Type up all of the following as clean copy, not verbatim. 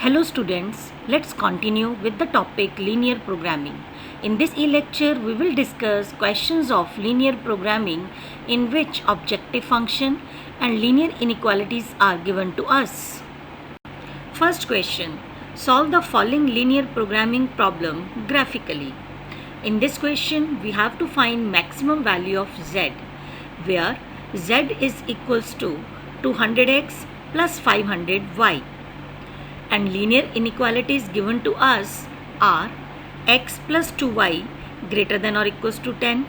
Hello students, let's continue with the topic linear programming. In this e-lecture, we will discuss questions of linear programming in which objective function and linear inequalities are given to us. First question, solve the following linear programming problem graphically. In this question, we have to find maximum value of z, where z is equals to 200x plus 500y. And linear inequalities given to us are x plus 2y greater than or equals to 10,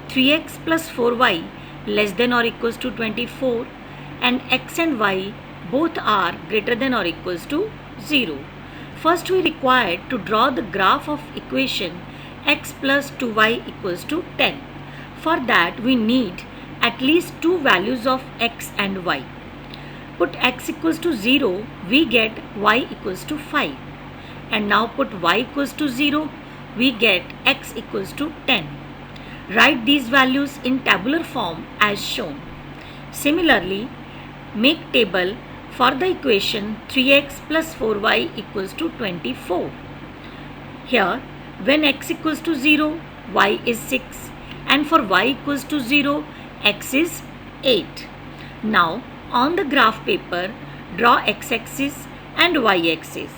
3x plus 4y less than or equals to 24, and x and y both are greater than or equals to 0. First we require to draw the graph of equation x plus 2y equals to 10. For that we need at least two values of x and y. Put x equals to 0, we get y equals to 5. And now put y equals to 0, we get x equals to 10. Write these values in tabular form as shown. Similarly, make table for the equation 3x plus 4y equals to 24. Here, when x equals to 0, y is 6. And for y equals to 0, x is 8. Now, on the graph paper, draw x-axis and y-axis.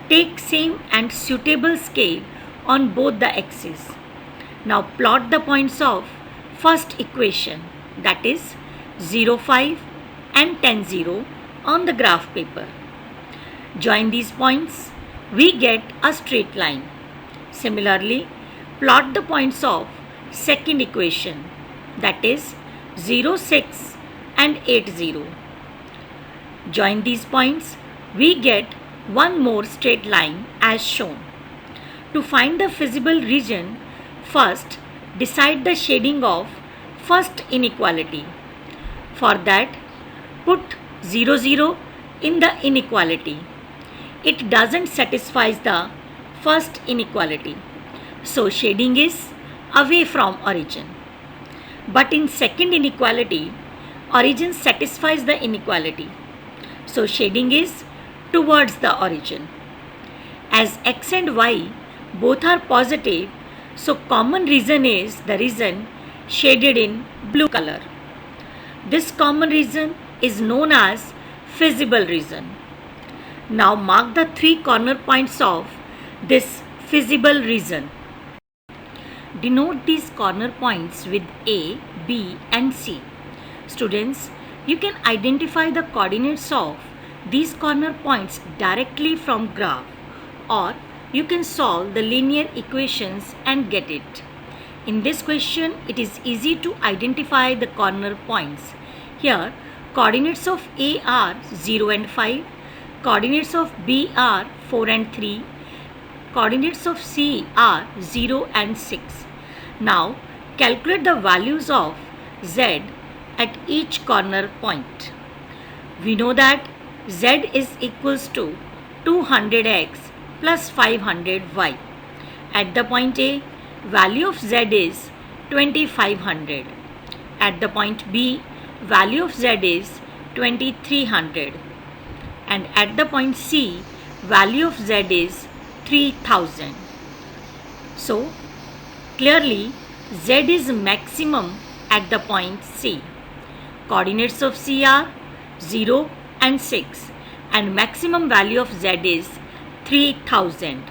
Take same and suitable scale on both the axes. Now plot the points of first equation, that is 0, 5 and 10, 0 on the graph paper. Join these points, we get a straight line. Similarly, plot the points of second equation, that is 0, 6 and 8, 0. Join these points, we get one more straight line as shown. To find the feasible region, first decide the shading of first inequality. For that, put 0, 0 in the inequality. It doesn't satisfy the first inequality, so shading is away from origin. But in second inequality, origin satisfies the inequality, so shading is towards the origin. As x and y both are positive, so common region is the region shaded in blue color. This common region is known as feasible region. Now mark the three corner points of this feasible region. Denote these corner points with A, B and C. Students, you can identify the coordinates of these corner points directly from graph, or you can solve the linear equations and get it. In this question, it is easy to identify the corner points. Here, coordinates of A are 0 and 5, coordinates of B are 4 and 3, coordinates of C are 0 and 6. Now, calculate the values of Z at each corner point. We know that z is equals to 200x plus 500y. At the point A, value of z is 2500. At the point B, value of z is 2300. And at the point C, value of z is 3000. So, clearly z is maximum at the point C. Coordinates of C are 0 and 6 and maximum value of z is 3000.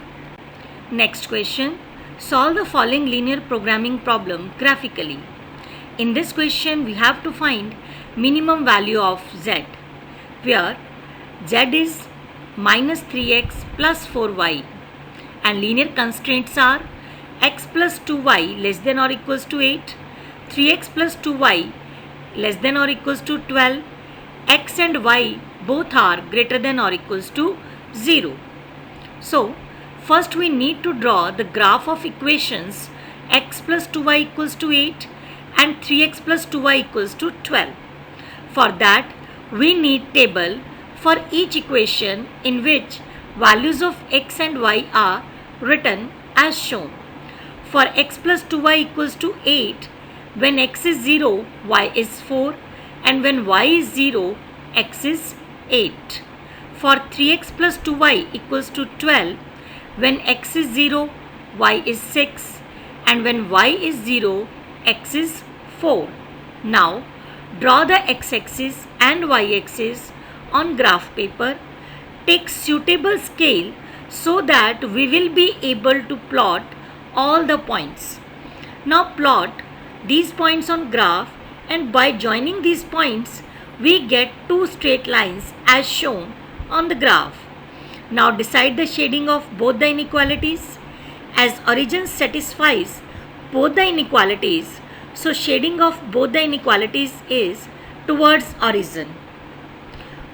Next question, solve the following linear programming problem graphically. In this question, we have to find minimum value of z, where z is minus 3x plus 4y and linear constraints are x plus 2y less than or equals to 8, 3x plus 2y less than or equals to 12, x and y both are greater than or equals to 0. So, first we need to draw the graph of equations x plus 2y equals to 8 and 3x plus 2y equals to 12. For that, we need table for each equation in which values of x and y are written as shown. For x plus 2y equals to 8, when x is 0, y is 4, and when y is 0, x is 8. For 3x plus 2y equals to 12, when x is 0, y is 6, and when y is 0, x is 4. Now, draw the x-axis and y-axis on graph paper. Take suitable scale so that we will be able to plot all the points. Now plot these points on graph, and by joining these points we get two straight lines as shown on the graph. Now decide the shading of both the inequalities. As origin satisfies both the inequalities, so shading of both the inequalities is towards origin.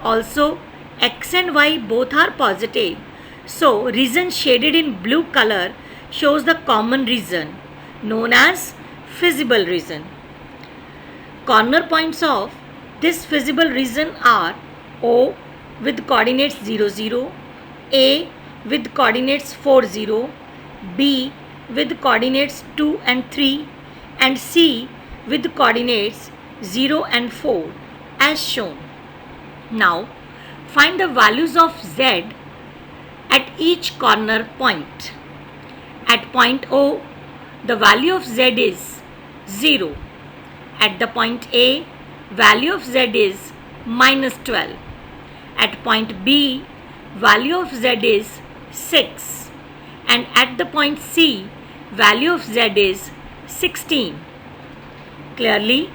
Also, x and y both are positive, so region shaded in blue color shows the common region known as feasible region. Corner points of this feasible region are O with coordinates 0, 0, A with coordinates 4, 0, B with coordinates 2 and 3, and C with coordinates 0 and 4 as shown. Now find the values of Z at each corner point. At point O, the value of Z is 0. At the point A, value of Z is minus 12. At point B, value of Z is 6. And at the point C, value of Z is 16. Clearly,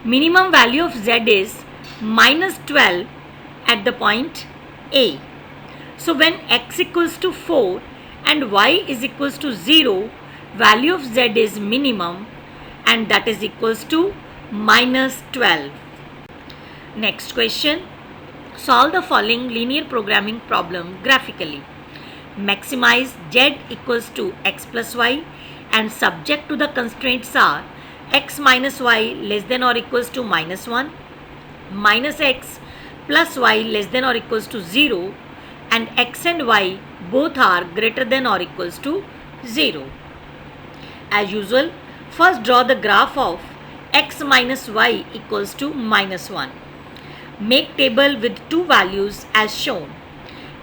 minimum value of Z is minus 12 at the point A. So when x equals to 4 and y is equals to 0, value of Z is minimum, and that is equals to minus 12. Next question. Solve the following linear programming problem graphically. Maximize Z equals to x plus y, and subject to the constraints are x minus y less than or equals to minus 1, minus x plus y less than or equals to 0, and x and y both are greater than or equals to 0. As usual, first draw the graph of x minus y equals to minus 1. Make table with two values as shown.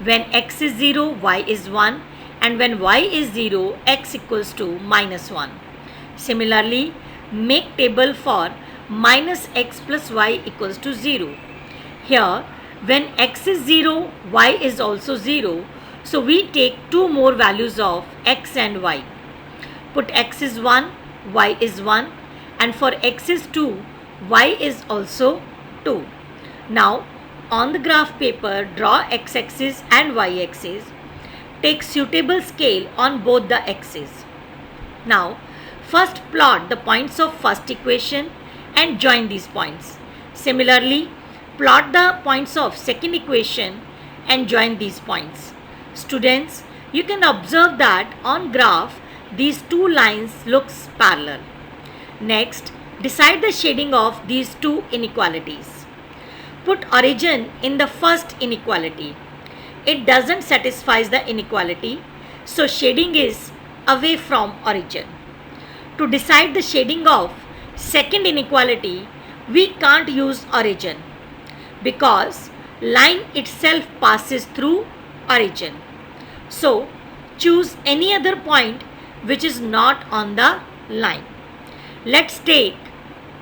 When x is 0, y is 1, and when y is 0, x equals to minus 1. Similarly, make table for minus x plus y equals to 0. Here, when x is 0, y is also 0, so we take two more values of x and y. Put x is 1, y is 1, and for x is 2, y is also 2. Now, on the graph paper, draw x-axis and y-axis. Take suitable scale on both the axes. Now, first plot the points of first equation and join these points. Similarly, plot the points of second equation and join these points. Students, you can observe that on graph, these two lines looks parallel. Next, decide the shading of these two inequalities. Put origin in the first inequality. It doesn't satisfy the inequality, so shading is away from origin. To decide the shading of second inequality, we can't use origin because line itself passes through origin. So choose any other point which is not on the line. Let's take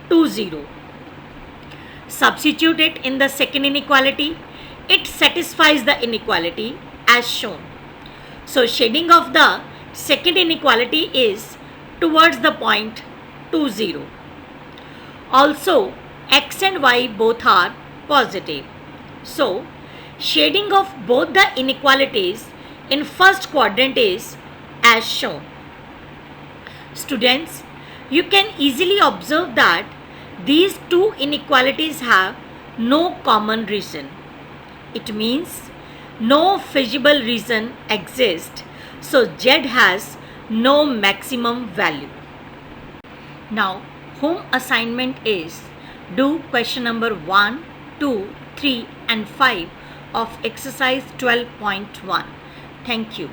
2, 0. Substitute it in the second inequality. It satisfies the inequality as shown. So shading of the second inequality is towards the point 2, 0. Also, x and y both are positive. So shading of both the inequalities in first quadrant is as shown. Students, you can easily observe that these two inequalities have no common region. It means no feasible region exists, so Z has no maximum value. Now, home assignment is do question number 1, 2, 3 and 5 of exercise 12.1. Thank you.